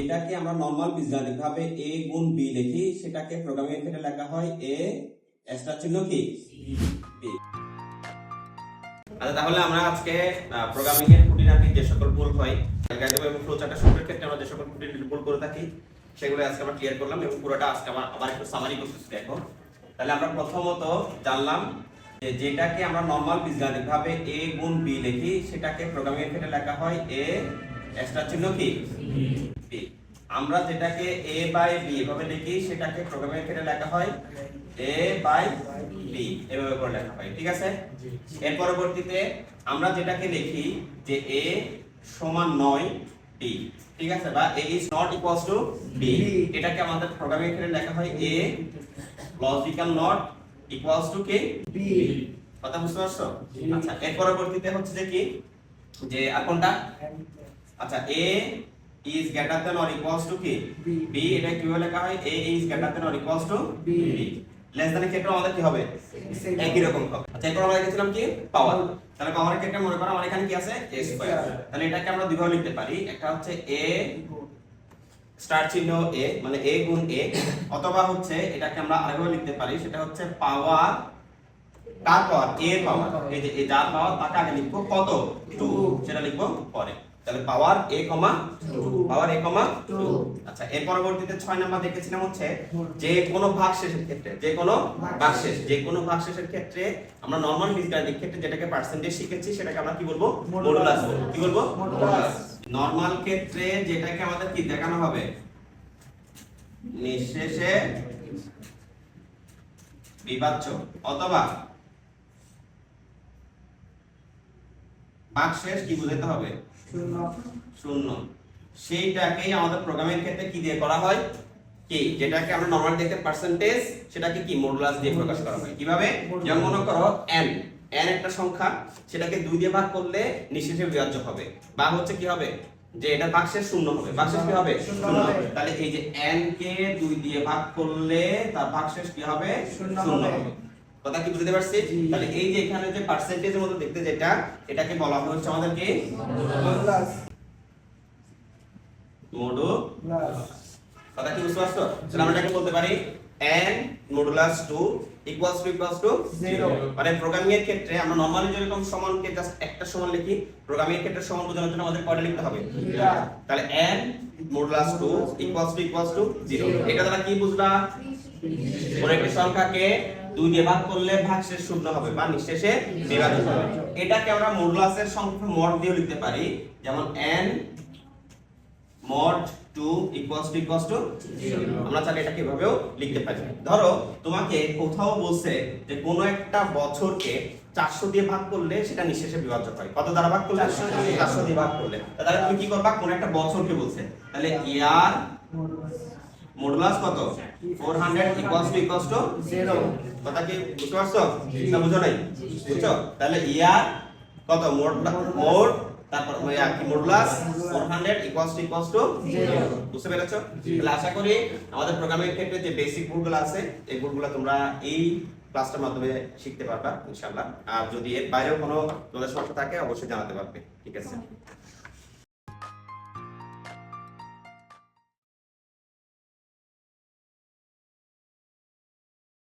যেটাকে আমরা নরমাল বীজগাণিতিক ভাবে a গুণ b লিখি সেটাকে প্রোগ্রামিং এর ক্ষেত্রে লেখা হয় a স্টার চিহ্ন কি b। আচ্ছা, তাহলে আমরা আজকে প্রোগ্রামিং এর খুঁটিনাটি যে সকল ভুল হয় অ্যালগরিদম এবং ফ্লোচার্টের সূত্রের ক্ষেত্রে আমরা যে সকল খুঁটিনাটি ভুল করে থাকি সেগুলো আজকে আমরা ক্লিয়ার করলাম এবং পুরোটা আজকে আবার একটু সামারি করতেছি। দেখো, তাহলে আমরা প্রথমত জানলাম যে যেটাকে আমরা নরমাল বীজগাণিতিক ভাবে a গুণ b লিখি সেটাকে প্রোগ্রামিং এর ক্ষেত্রে লেখা হয় a স্টার চিহ্ন কি b। আমরা যেটাকে a বাই b এভাবে লিখি সেটাকে প্রোগ্রামিং এর ক্ষেত্রে লেখা হয় a বাই b এভাবে করে লেখা হয়, ঠিক আছে। এর পরবর্তীতে আমরা যেটাকে লিখি যে a সমান নয় b, ঠিক আছে, বা a is not equals to b, এটাকে আমাদের প্রোগ্রামিং এর ক্ষেত্রে লেখা হয় a logical not equals to কি b। কথা বুঝতে পারছো? আচ্ছা, এর পরবর্তীতে হচ্ছে যে কি যে আর কোনটা, আচ্ছা a is greater than or equals to কি b, এটা কিভাবে লেখা হয় a is greater than or equals to b। Less than এর ক্ষেত্রে আমাদের কি হবে একই রকম হবে। আচ্ছা, এরপর আমরা লিখেছিলাম কি পাওয়ার, তাহলে পাওয়ারের ক্ষেত্রে মনে করো আমার এখানে কি আছে a স্কয়ার, তাহলে এটাকে আমরা দুইভাবে লিখতে পারি, একটা হচ্ছে a স্টার চিহ্ন a মানে a গুণ a, অথবা হচ্ছে এটাকে আমরা আরেকভাবে লিখতে পারি, সেটা হচ্ছে পাওয়ার কার পাওয়ার a এর পাওয়ার, এই যে যার পাওয়ার তাকে আগে লিখবো কত 2, সেটা লিখবো পরে, তাহলে পাওয়ার a, 2 পাওয়ার a, 2। আচ্ছা, এর পরবর্তীতে 6 নাম্বার দেখেছিলাম হচ্ছে যে কোনো ভাগশেষের ক্ষেত্রে যে কোনো ভাগশেষের ক্ষেত্রে আমরা নরমাল বীজগাণিতিক ক্ষেত্রে যেটাকে পার্সেন্টেজ শিখেছি সেটাকে আমরা কি বলবো মডুলাস বলবো। কি বলবো? মডুলাস। নরমাল ক্ষেত্রে যেটাকে আমাদের কি দেখানো হবে নিঃশেষে বিভাজ্য অথবা ভাগশেষ কি বোঝাতে হবে শূন্য, সেইটাকেই আমাদের প্রোগ্রামিং ক্ষেত্রে কি দিয়ে করা হয় কি যেটাকে আমরা নরমাল দেখতে পার্সেন্টেজ সেটাকে কি মডুলাস দিয়ে প্রকাশ করা হয়। কিভাবে? যেমন মনে করো n একটা সংখ্যা, সেটাকে 2 দিয়ে ভাগ করলে নিঃশেষে বিভাজ্য হবে, বা হচ্ছে কি হবে যে এটা ভাগশেষ শূন্য হবে, ভাগশেষ কি হবে শূন্য হবে। তাহলে এই যে n কে 2 দিয়ে ভাগ করলে তার ভাগশেষ কি হবে শূন্য হবে। কথা কি বুঝতে পারছি? তাহলে এই যে এখানে যে পার্সেন্টেজের মতো দেখতে যেটা, এটাকে বলা হচ্ছে আমাদের কি মডুলাস। মডুলাস। কথা কি বুঝতে পারছো? তাহলে আমরা এটাকে বলতে পারি n মডুলাস 2 ইকুয়ালস টু 0। মানে প্রোগ্রামিং এর ক্ষেত্রে আমরা নরমালি যেরকম সমানকে জাস্ট একটা সমান লিখি, প্রোগ্রামিং এর ক্ষেত্রে সমান বোঝানোর জন্য আমাদের কয়টা লিখতে হবে? তাহলে n মডুলাস 2 ইকুয়ালস টু 0। এটা দ্বারা কি বুঝলা? কোন একটা সংখ্যাকে 2 দিয়ে ভাগ করলে ভাগশেষ শূন্য হবে বা নিঃশেষে বিভাজ্য হবে। এটাকে আমরা মডুলাসের সংখ্যা মড দিয়ে লিখতে পারি, যেমন n mod 2 ইকুয়ালস টু 0। আমরা চাইলে এটা কিভাবেও লিখতে পারি। ধরো তোমাকে কোথাও বলছে যে কোন একটা বছরকে 400 দিয়ে ভাগ করলে সেটা নিঃশেষে বিভাজ্য হয়। কত দ্বারা ভাগ করলে? 400 দিয়ে ভাগ করলে। তাহলে তুমি কি করবা? কোন একটা বছরকে বলছে, তাহলে ইয়ার মডুলাস কত 400 ইকুয়ালস টু 0। কথা কি বুঝতে পারছো না বুঝো নাই? বুঝছো? তাহলে ইয়ার কত মোড তারপর কি মডুলাস 400 ইকুয়ালস টু 0। বুঝতে পেরেছো? তাহলে আশা করি আমাদের প্রোগ্রামিং এর ক্ষেত্রে যে বেসিক ভুলগুলো আছে এই ভুলগুলো তোমরা এই ক্লাসটার মাধ্যমে শিখতে পারবা ইনশাআল্লাহ। আর যদি এর বাইরেও কোনো তোমাদের সমস্যা থাকে অবশ্যই জানাতে পারবে, ঠিক আছে।